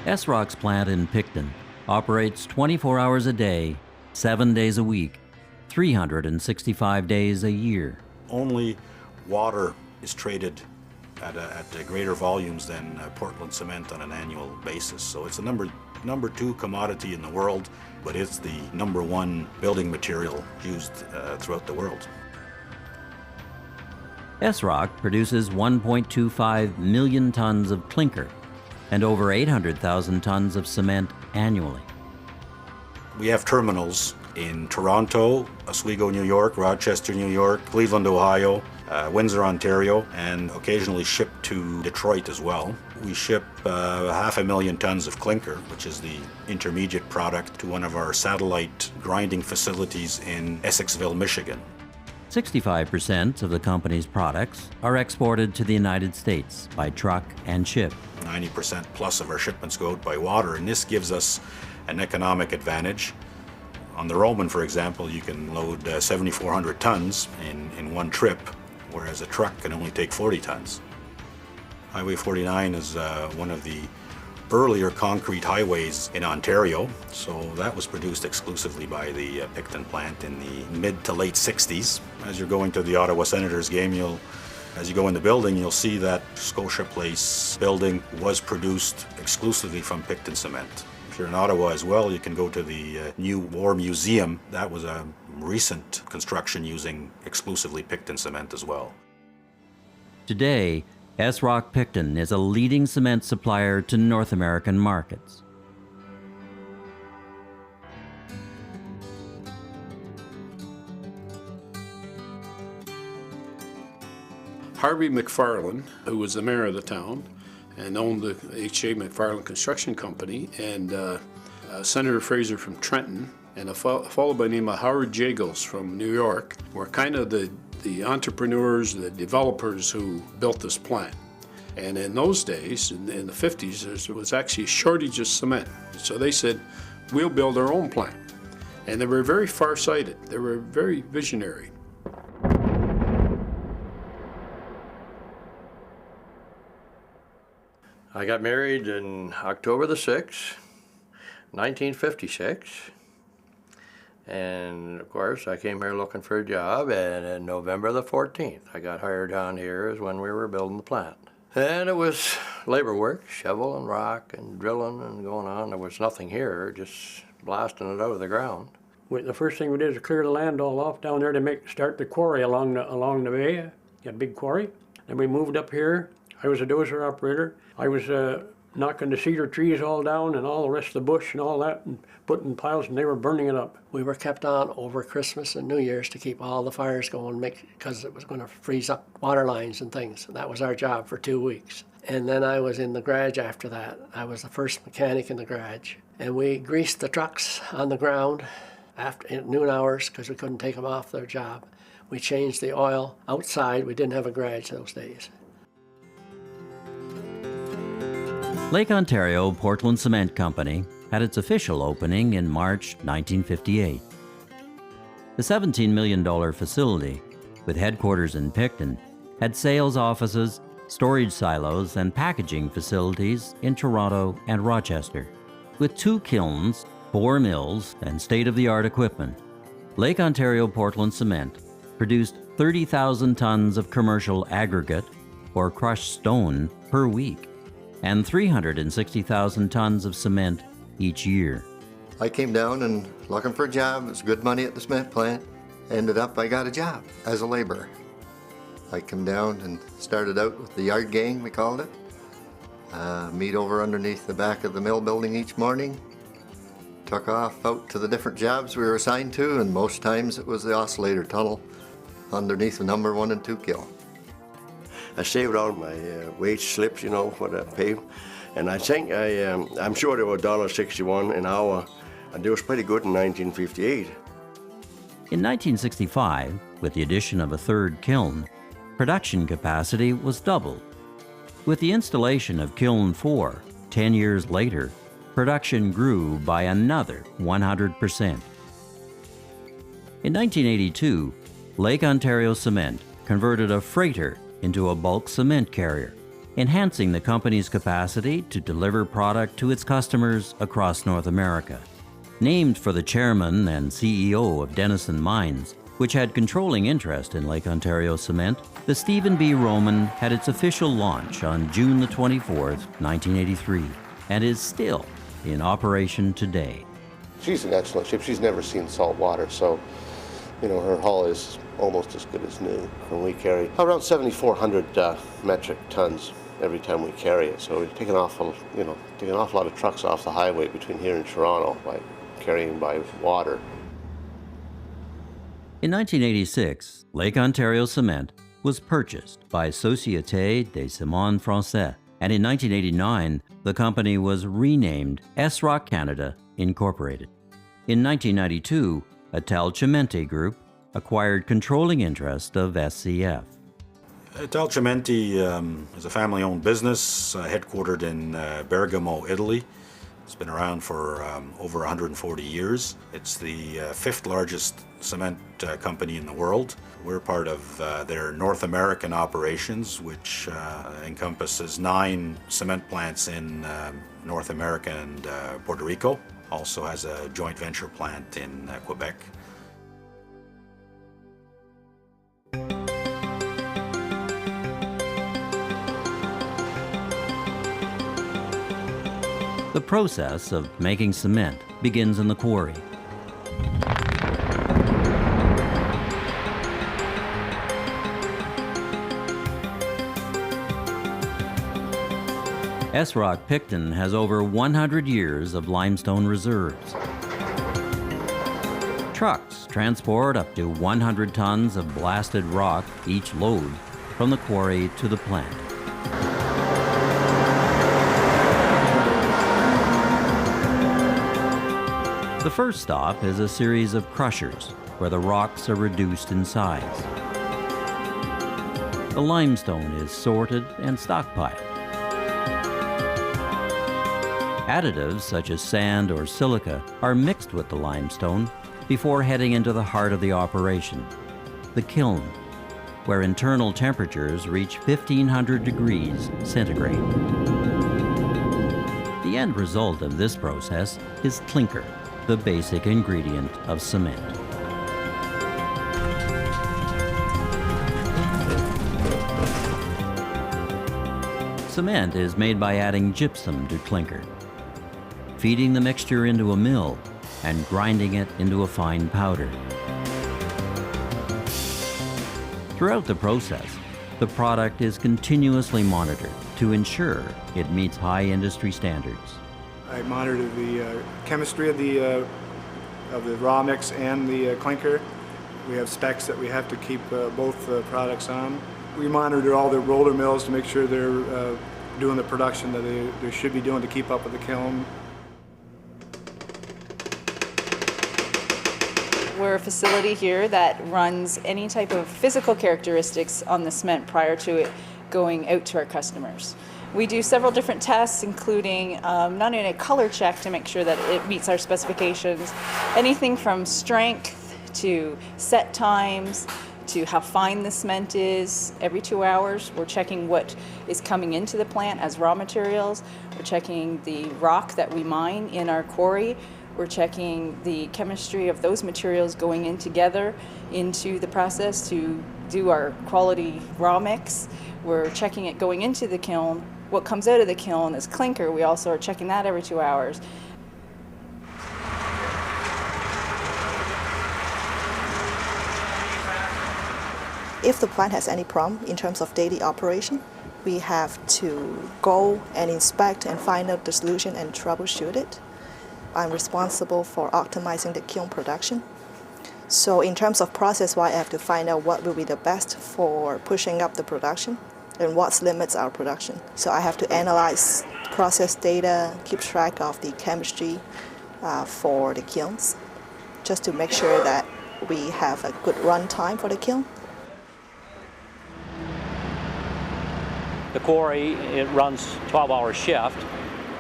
ESSROC's plant in Picton operates 24 hours a day, 7 days a week, 365 days a year. Only water is traded at greater volumes than Portland cement on an annual basis. So it's the number two commodity in the world, but it's the number one building material used throughout the world. ESSROC produces 1.25 million tons of clinker and over 800,000 tons of cement annually. We have terminals in Toronto, Oswego, New York, Rochester, New York, Cleveland, Ohio, Windsor, Ontario, and occasionally ship to Detroit as well. We ship 500,000 tons of clinker, which is the intermediate product, to one of our satellite grinding facilities in Essexville, Michigan. 65% of the company's products are exported to the United States by truck and ship. 90% plus of our shipments go out by water, and this gives us an economic advantage. On the Roman, for example, you can load 7,400 tons in one trip, whereas a truck can only take 40 tons. Highway 49 is one of the earlier concrete highways in Ontario, so that was produced exclusively by the Picton plant in the mid to late 60s. As you're going to the Ottawa Senators game, as you go in the building, you'll see that Scotia Place building was produced exclusively from Picton cement. If you're in Ottawa as well, you can go to the new War Museum. That was a recent construction using exclusively Picton cement as well. Today, ESSROC Picton is a leading cement supplier to North American markets. Harvey McFarland, who was the mayor of the town and owned the H.A. McFarland Construction Company, and Senator Fraser from Trenton, and a fellow by the name of Howard Jagels from New York, were kind of the entrepreneurs, the developers who built this plant. And in those days, in the 50s, there was actually a shortage of cement. So they said, we'll build our own plant. And they were very far-sighted. They were very visionary. I got married in October the 6th, 1956. And of course, I came here looking for a job, and in November the 14th, I got hired down here is when we were building the plant. And it was labor work, shovel and rock and drilling and going on. There was nothing here, just blasting it out of the ground. The first thing we did is clear the land all off down there to start the quarry along the bay, a big quarry. And we moved up here. I was a dozer operator. I was knocking the cedar trees all down and all the rest of the bush and all that and putting piles, and they were burning it up. We were kept on over Christmas and New Year's to keep all the fires going because it was going to freeze up water lines and things. And that was our job for 2 weeks. And then I was in the garage after that. I was the first mechanic in the garage. And we greased the trucks on the ground at noon hours because we couldn't take them off their job. We changed the oil outside. We didn't have a garage those days. Lake Ontario Portland Cement Company had its official opening in March 1958. The $17 million facility, with headquarters in Picton, had sales offices, storage silos, and packaging facilities in Toronto and Rochester. With 2 kilns, 4 mills, and state-of-the-art equipment, Lake Ontario Portland Cement produced 30,000 tons of commercial aggregate, or crushed stone, per week, and 360,000 tons of cement each year. I came down and looking for a job. It was good money at the cement plant. Ended up, I got a job as a laborer. I come down and started out with the yard gang, we called it. Meet over underneath the back of the mill building each morning. Took off out to the different jobs we were assigned to, and most times it was the oscillator tunnel underneath the number 1 and 2 kiln. I saved all my wage slips, what I paid. And I think I'm sure they were $1.61 an hour, and they was pretty good in 1958. In 1965, with the addition of a 3rd kiln, production capacity was doubled. With the installation of Kiln 4, 10 years later, production grew by another 100%. In 1982, Lake Ontario Cement converted a freighter into a bulk cement carrier, enhancing the company's capacity to deliver product to its customers across North America. Named for the chairman and CEO of Denison Mines, which had controlling interest in Lake Ontario Cement, the Stephen B. Roman had its official launch on June the 24th, 1983, and is still in operation today. She's in excellent shape. She's never seen salt water, so her hull is almost as good as new. And we carry around 7,400 metric tons every time we carry it. So we're taking an awful lot of trucks off the highway between here and Toronto by carrying by water. In 1986, Lake Ontario Cement was purchased by Société des Cements Français, and in 1989, the company was renamed ESSROC Canada Incorporated. In 1992, Italcementi Group acquired controlling interest of SCF. Italcementi is a family-owned business headquartered in Bergamo, Italy. It's been around for over 140 years. It's the fifth largest cement company in the world. We're part of their North American operations, which encompasses 9 cement plants in North America and Puerto Rico. Also has a joint venture plant in Quebec. The process of making cement begins in the quarry. ESSROC Picton has over 100 years of limestone reserves. Trucks transport up to 100 tons of blasted rock each load from the quarry to the plant. The first stop is a series of crushers where the rocks are reduced in size. The limestone is sorted and stockpiled. Additives such as sand or silica are mixed with the limestone before heading into the heart of the operation, the kiln, where internal temperatures reach 1,500 degrees centigrade. The end result of this process is clinker, the basic ingredient of cement. Cement is made by adding gypsum to clinker, feeding the mixture into a mill, and grinding it into a fine powder. Throughout the process, the product is continuously monitored to ensure it meets high industry standards. I monitor the chemistry of the raw mix and the clinker. We have specs that we have to keep both products on. We monitor all the roller mills to make sure they're doing the production that they should be doing to keep up with the kiln. We're a facility here that runs any type of physical characteristics on the cement prior to it going out to our customers. We do several different tests, including not only a color check to make sure that it meets our specifications, anything from strength to set times to how fine the cement is. Every 2 hours, we're checking what is coming into the plant as raw materials. We're checking the rock that we mine in our quarry. We're checking the chemistry of those materials going in together into the process to do our quality raw mix. We're checking it going into the kiln. What comes out of the kiln is clinker. We also are checking that every 2 hours. If the plant has any problem in terms of daily operation, we have to go and inspect and find out the solution and troubleshoot it. I'm responsible for optimizing the kiln production. So in terms of process-wise, I have to find out what will be the best for pushing up the production and what limits our production. So I have to analyze process data, keep track of the chemistry for the kilns, just to make sure that we have a good run time for the kiln. The quarry, it runs 12-hour shift,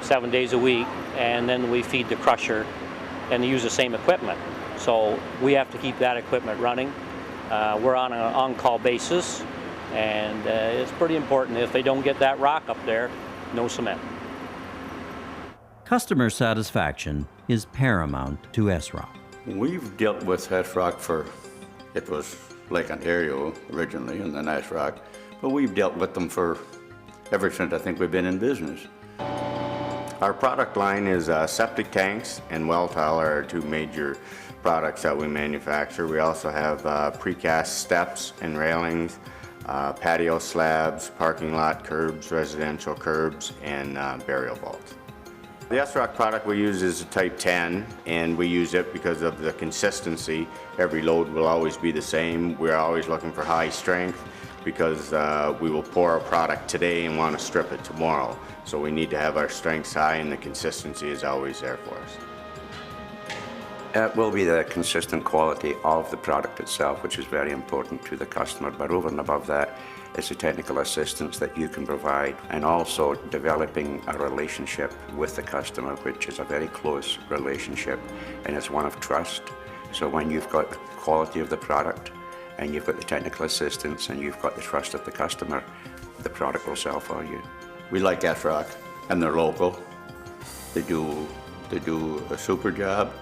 7 days a week, and then we feed the crusher and use the same equipment. So we have to keep that equipment running. We're on an on-call basis, And it's pretty important. If they don't get that rock up there, no cement. Customer satisfaction is paramount to ESSROC. We've dealt with ESSROC for, it was Lake Ontario originally and then ESSROC, but we've dealt with them for ever since I think we've been in business. Our product line is septic tanks and well tile are our two major products that we manufacture. We also have precast steps and railings, patio slabs, parking lot curbs, residential curbs, and burial vaults. The ESSROC product we use is a Type 10, and we use it because of the consistency. Every load will always be the same. We're always looking for high strength because we will pour a product today and want to strip it tomorrow. So we need to have our strengths high, and the consistency is always there for us. It will be the consistent quality of the product itself, which is very important to the customer, but over and above that, it's the technical assistance that you can provide, and also developing a relationship with the customer, which is a very close relationship, and it's one of trust. So when you've got the quality of the product, and you've got the technical assistance, and you've got the trust of the customer, the product will sell for you. We like ESSROC, and they're local. They do a super job.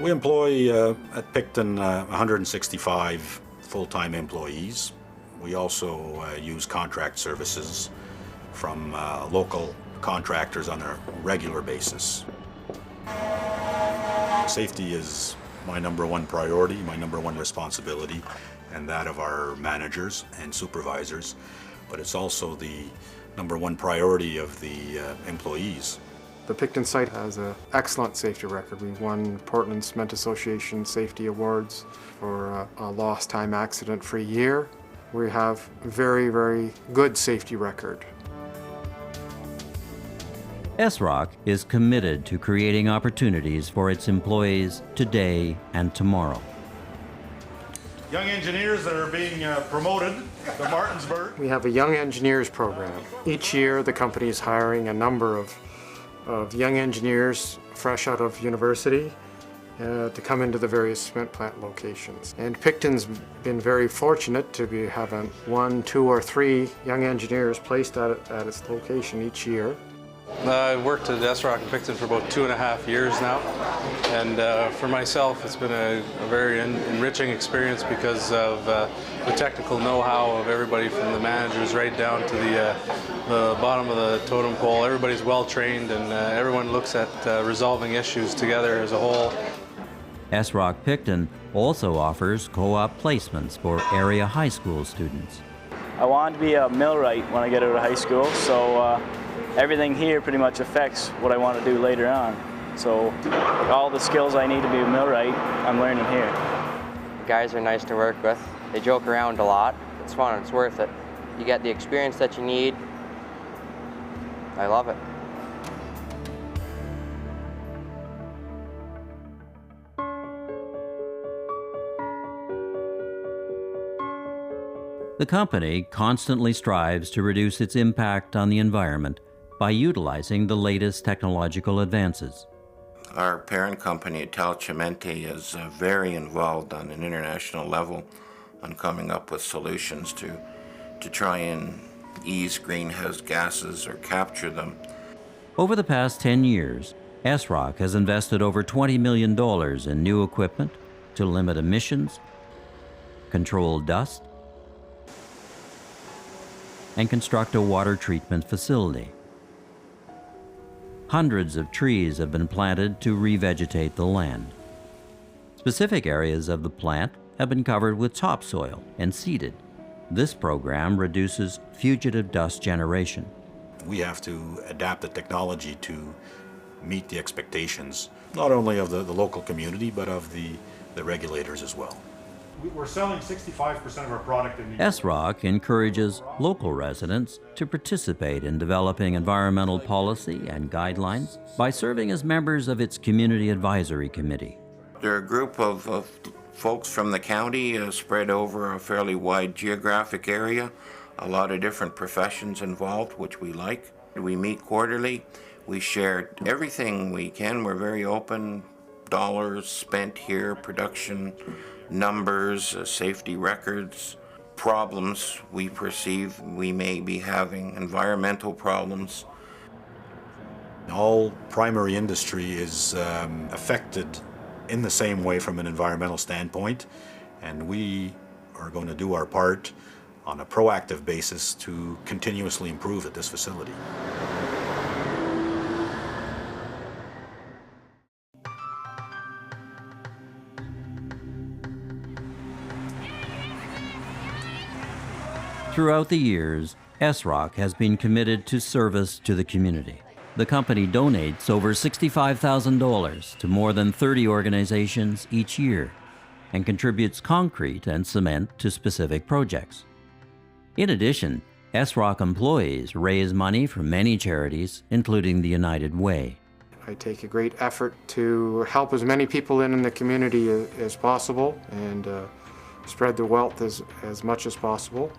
We employ at Picton 165 full-time employees. We also use contract services from local contractors on a regular basis. Safety is my number one priority, my number one responsibility, and that of our managers and supervisors, but it's also the number one priority of the employees. The Picton site has an excellent safety record. We've won Portland Cement Association Safety Awards for a lost time accident-free year. We have a very, very good safety record. ESSROC is committed to creating opportunities for its employees today and tomorrow. Young engineers that are being promoted to Martinsburg. We have a Young Engineers program. Each year the company is hiring a number of young engineers fresh out of university to come into the various cement plant locations. And Picton's been very fortunate to be having 1, 2, or 3 young engineers placed at its location each year. I've worked at ESSROC in Picton for about 2.5 years now, and for myself it's been a very enriching experience because of the technical know-how of everybody from the managers right down to the bottom of the totem pole. Everybody's well trained and everyone looks at resolving issues together as a whole. ESSROC Picton also offers co-op placements for area high school students. I wanted to be a millwright when I get out of high school, so everything here pretty much affects what I want to do later on. So all the skills I need to be a millwright, I'm learning here. The guys are nice to work with. They joke around a lot. It's fun, it's worth it. You get the experience that you need. I love it. The company constantly strives to reduce its impact on the environment by utilizing the latest technological advances. Our parent company, Italcementi, is very involved on an international level on coming up with solutions to try and ease greenhouse gases or capture them. Over the past 10 years, ESSROC has invested over $20 million in new equipment to limit emissions, control dust, and construct a water treatment facility. Hundreds of trees have been planted to revegetate the land. Specific areas of the plant have been covered with topsoil and seeded. This program reduces fugitive dust generation. We have to adapt the technology to meet the expectations, not only of the local community, but of the regulators as well. We're selling 65% of our product in the ESSROC encourages local residents to participate in developing environmental policy and guidelines by serving as members of its Community Advisory Committee. They're a group of folks from the county spread over a fairly wide geographic area, a lot of different professions involved, which we like. We meet quarterly. We shared everything we can. We're very open. Dollars spent here, production numbers, safety records, problems we perceive we may be having, environmental problems. All primary industry is affected in the same way from an environmental standpoint, and we are going to do our part on a proactive basis to continuously improve at this facility. Throughout the years, ESSROC has been committed to service to the community. The company donates over $65,000 to more than 30 organizations each year and contributes concrete and cement to specific projects. In addition, ESSROC employees raise money for many charities, including the United Way. I take a great effort to help as many people in the community as possible and spread the wealth as much as possible.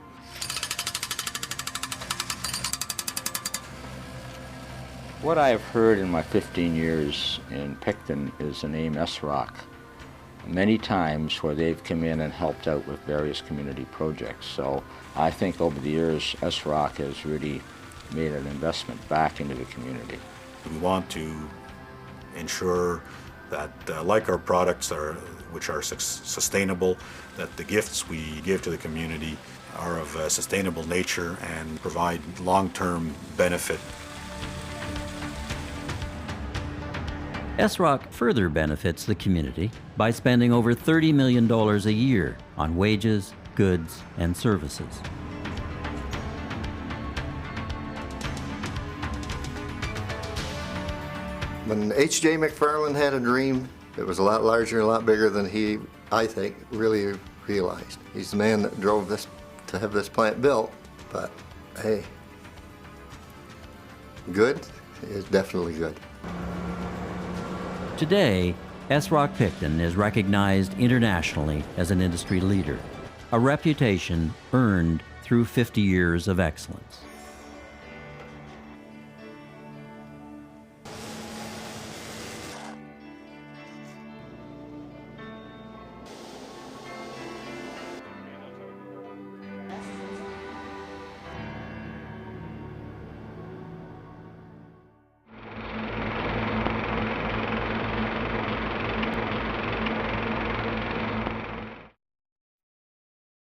What I have heard in my 15 years in Picton is the name ESSROC. Many times where they've come in and helped out with various community projects. So I think over the years, ESSROC has really made an investment back into the community. We want to ensure that, like our products, which are sustainable, that the gifts we give to the community are of a sustainable nature and provide long-term benefit. ESSROC further benefits the community by spending over $30 million a year on wages, goods, and services. When H.J. McFarland had a dream, it was a lot larger and a lot bigger than he, I think, really realized. He's the man that drove this to have this plant built, but hey, good is definitely good. Today, ESSROC Picton is recognized internationally as an industry leader, a reputation earned through 50 years of excellence.